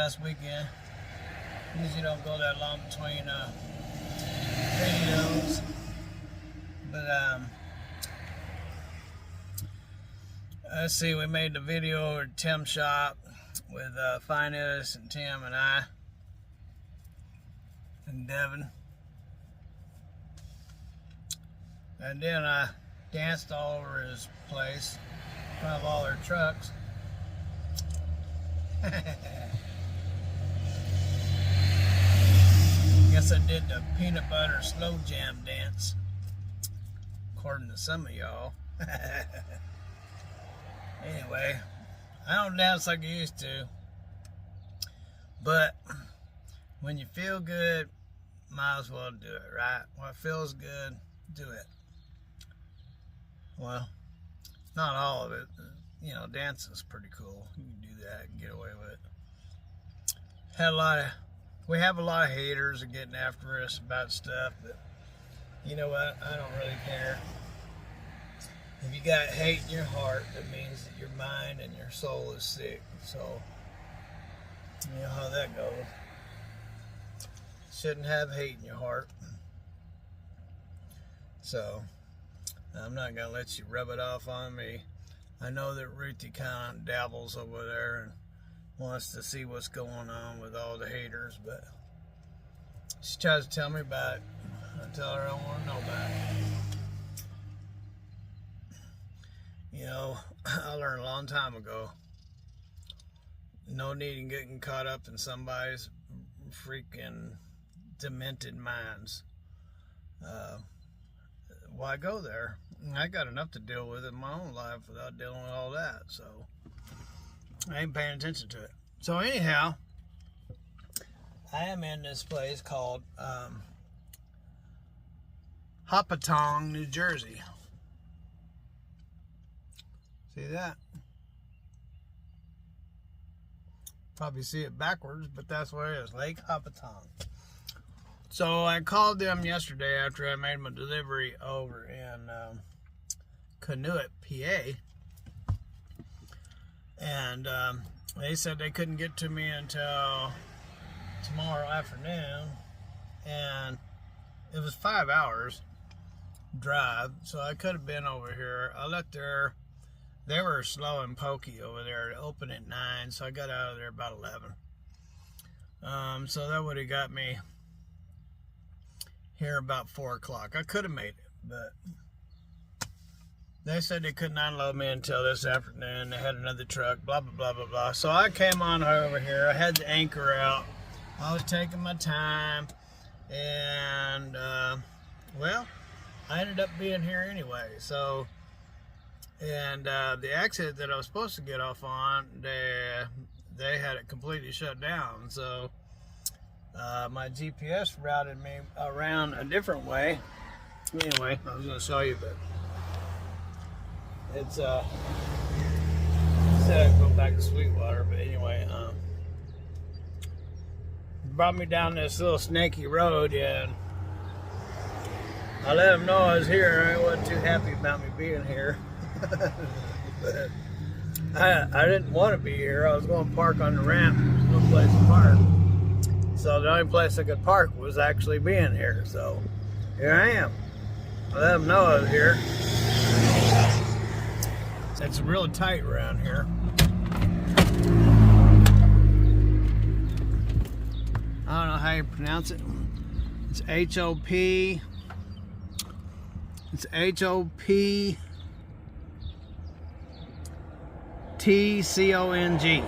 last weekend. Usually don't go that long between videos. But let's see, we made the video at Tim's shop with Finest and Tim and I and Devin. And then I danced all over his place in front of all their trucks. Guess I did the peanut butter slow jam dance, according to some of y'all. Anyway, I don't dance like I used to, but when you feel good, might as well do it, right? When it feels good, do it. Well, not all of it. You know, dancing is pretty cool. You can do that and get away with it. We have a lot of haters that getting after us about stuff, but you know what? I don't really care. If you got hate in your heart, that means that your mind and your soul is sick. So, you know how that goes. Shouldn't have hate in your heart. So, I'm not going to let you rub it off on me. I know that Ruthie kind of dabbles over there and wants to see what's going on with all the haters, but she tries to tell me about it. I tell her I don't want to know about it. You know, I learned a long time ago, no need in getting caught up in somebody's freaking demented minds. Why go there? I got enough to deal with in my own life without dealing with all that, so I ain't paying attention to it. So anyhow, I am in this place called Hopatcong, New Jersey. See that? Probably see it backwards, but that's what it is, Lake Hopatcong. So I called them yesterday after I made my delivery over in Conneaut, PA. And they said they couldn't get to me until tomorrow afternoon. And it was 5 hours drive, so I could have been over here. I left there. They were slow and pokey over there. It opened at 9, so I got out of there about 11. So that would have got me here about 4 o'clock. I could have made it, but they said they could not unload me until this afternoon. They had another truck, blah, blah, blah, blah, blah. So I came on over here. I had the anchor out. I was taking my time, and, well, I ended up being here anyway. So, and the exit that I was supposed to get off on, they had it completely shut down. So my GPS routed me around a different way. Anyway, I was going to show you, but it's said I could go back to Sweetwater, but anyway, brought me down this little snaky road, and I let them know I was here. I wasn't too happy about me being here. But I didn't want to be here. I was going to park on the ramp. There's no place to park. So the only place I could park was actually being here. So here I am. I let them know I was here. It's real tight around here. I don't know how you pronounce it. It's H-O-P. It's H-O-P T-C-O-N-G.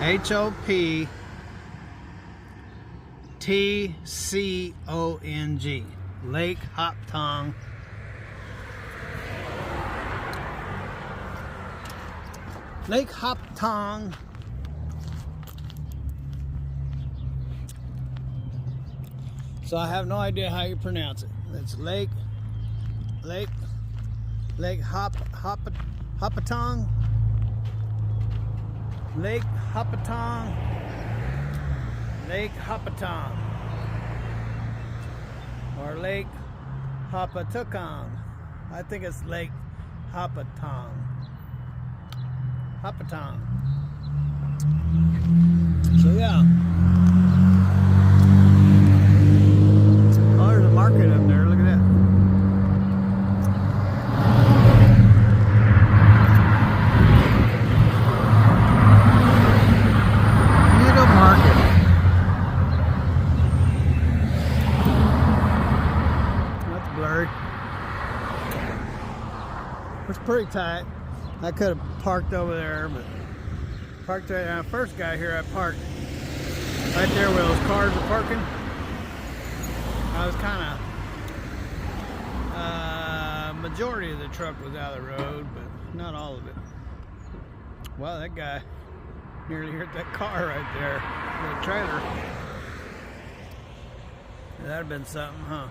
H-O-P-T-C-O-N-G. Lake Hopatcong. Lake Hopatcong. So I have no idea how you pronounce it. It's Lake Hopatcong. Lake Hopatcong. Lake Hopatcong. Or Lake Hopatcong. I think it's Lake Hopatcong. Hopatcong. So Yeah. Oh, there's a market up there. Look at that. Little market. That's blurry. It's pretty tight. I could have parked over there, but parked right when I first got here. I parked right there where those cars are parking. I was kind of majority of the truck was out of the road, but not all of it. Wow, that guy nearly hit that car right there, the trailer. That'd have been something, huh?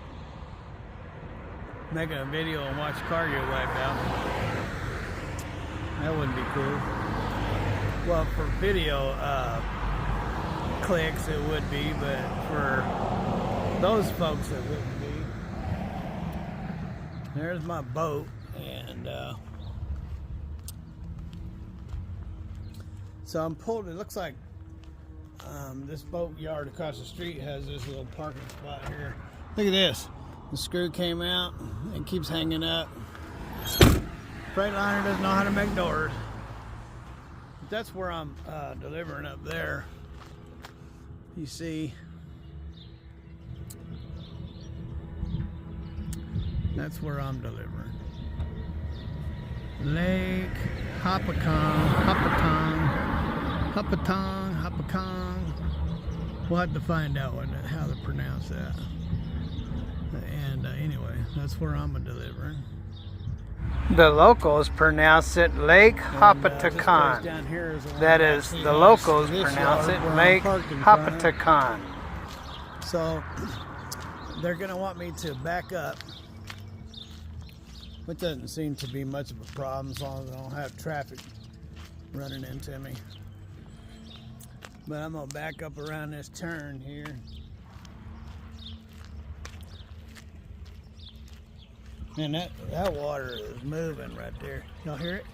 Making a video and watch the car get wiped out. That wouldn't be cool. Well, for video clicks it would be, but for those folks it wouldn't be. There's my boat, and so I'm pulled. It looks like this boat yard across the street has this little parking spot here. Look at this. The screw came out and keeps hanging up. Freightliner doesn't know how to make doors. That's where I'm delivering up there. You see, that's where I'm delivering. Lake Hopatcong. We'll have to find out how to pronounce that. And anyway, that's where I'm delivering. The locals pronounce it Lake Hopatcong. That is, the locals pronounce it Lake Hopatcong. So they're going to want me to back up, which doesn't seem to be much of a problem as long as I don't have traffic running into me. But I'm going to back up around this turn here. Man, that water is moving right there. Y'all hear it?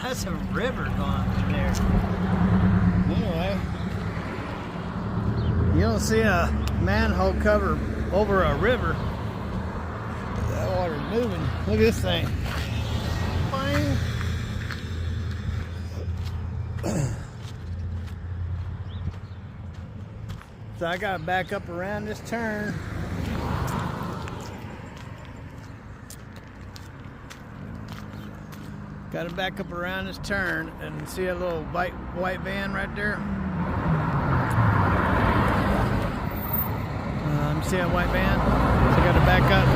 That's a river going through there. Anyway, you don't see a manhole cover over a river. That water's moving. Look at this thing. Boing. So I gotta back up around this turn. Gotta back up around this turn and see a little white van right there. See that white van? So I gotta back up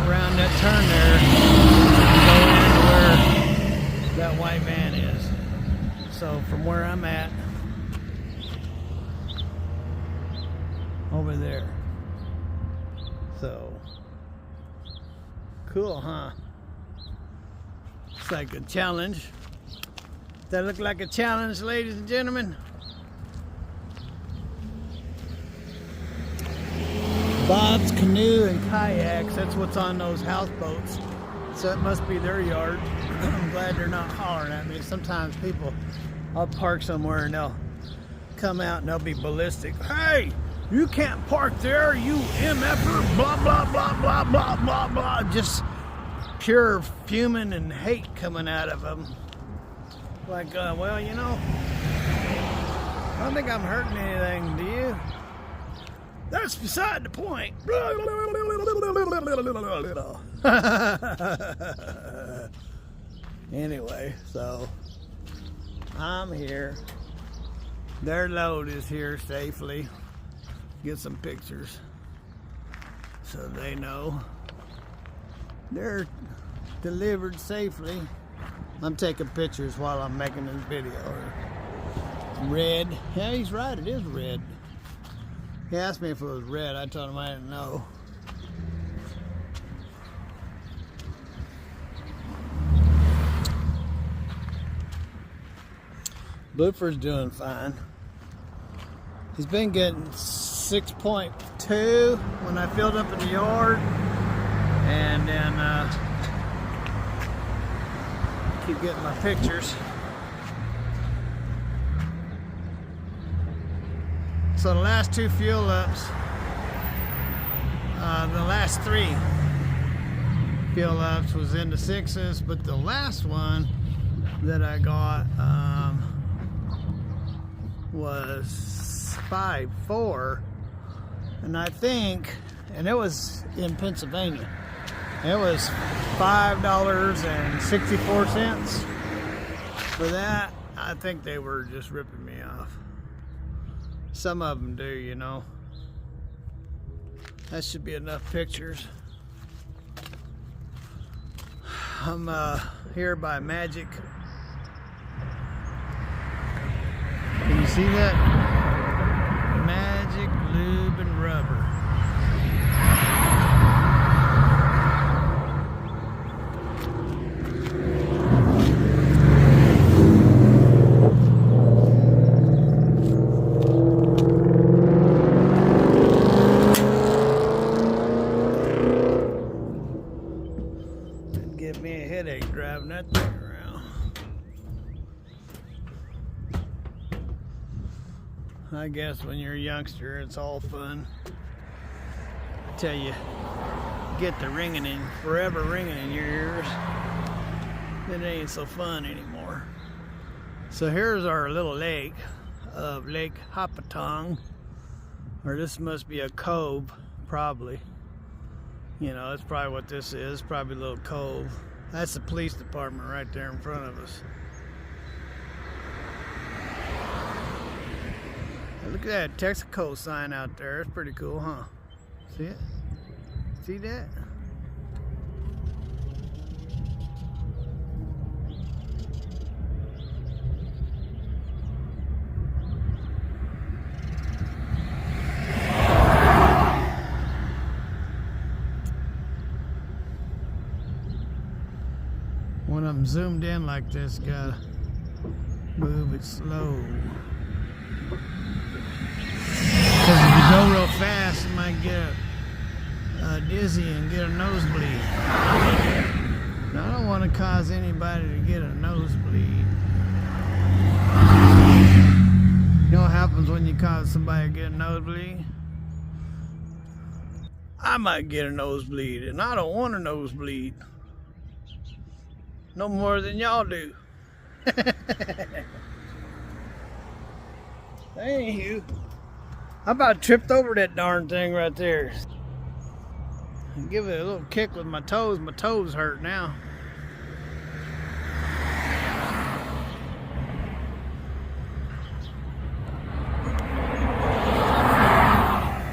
around that turn there, go into where that white van is. So from where I'm at, over there. So cool, huh? It's like a challenge. Does that look like a challenge, ladies and gentlemen? Bob's Canoe and Kayaks, that's what's on those houseboats. So it must be their yard. I'm glad they're not hollering at me. Sometimes people, I'll park somewhere and they'll come out and they'll be ballistic. Hey, you can't park there, you MFer, blah, blah, blah, blah, blah, blah, blah. Just pure fuming and hate coming out of them. Like, well, you know, I don't think I'm hurting anything, do you? That's beside the point. Anyway, so I'm here. Their load is here safely. Get some pictures so they know they're delivered safely. I'm taking pictures while I'm making this video. Red. Yeah, he's right. It is red. He asked me if it was red. I told him I didn't know. Blooper's doing fine. He's been getting 6.2 when I filled up in the yard, and then keep getting my pictures. So the last two fuel ups, the last three fuel ups was in the 6s, but the last one that I got was 5.4, and I think, and it was in Pennsylvania, it was $5.64 for that. I think they were just ripping me off. Some of them do, you know. That should be enough pictures. I'm here by Magic. Can you see that? Magic Lube and Rubber. It'd give me a headache driving that thing around. I guess when you're a youngster, it's all fun. I tell you, get the ringing in, forever ringing in your ears, then it ain't so fun anymore. So here's our little lake of Lake Hopatcong, or this must be a cove, probably. You know, that's probably what this is, probably a little cove. That's the police department right there in front of us. Look at that Texaco sign out there. It's pretty cool, huh? See it? See that? When I'm zoomed in like this, gotta move it slow. Because if you go real fast, you might get dizzy and get a nosebleed. Now, I don't want to cause anybody to get a nosebleed. You know what happens when you cause somebody to get a nosebleed? I might get a nosebleed, and I don't want a nosebleed. No more than y'all do. Anywho, I about tripped over that darn thing right there. Give it a little kick with my toes. My toes hurt now. Look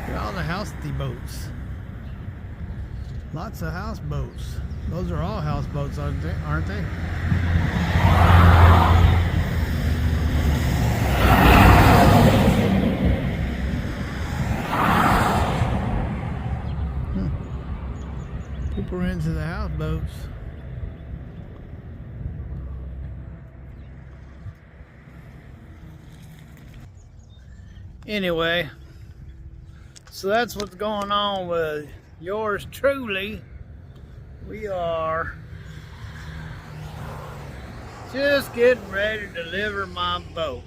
at all the houseboat boats. Lots of houseboats. Those are all houseboats, aren't they? People are into the houseboats. Anyway, so that's what's going on with yours truly. We are just getting ready to deliver my boat.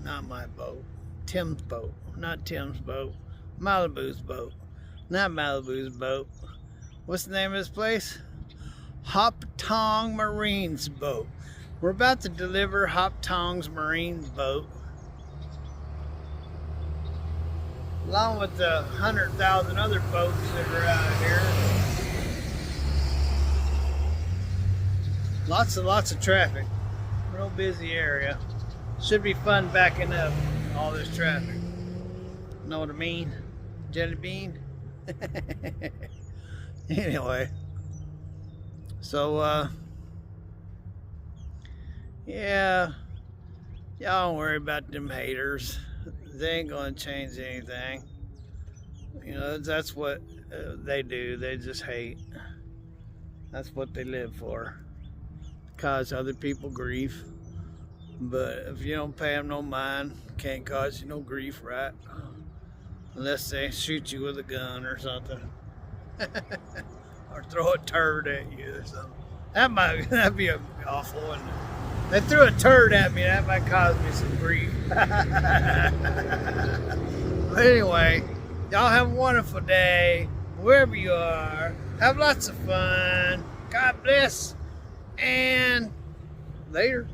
Not my boat. Tim's boat. Not Tim's boat. Malibu's boat. Not Malibu's boat. What's the name of this place? Hopatcong Marine's boat. We're about to deliver Hopatcong's Marine's boat, along with the 100,000 other boats that are out here. Lots of traffic. Real busy area. Should be fun backing up all this traffic. Know what I mean? Jelly bean? Anyway. So, yeah. Y'all don't worry about them haters. They ain't gonna change anything. You know, that's what they do. They just hate. That's what they live for. Cause other people grief. But if you don't pay them no mind, can't cause you no grief, right? Unless they shoot you with a gun or something. Or throw a turd at you or something. That'd be awful, wouldn't it? They threw a turd at me, that might cause me some grief. But anyway, y'all have a wonderful day, wherever you are. Have lots of fun. God bless, and later.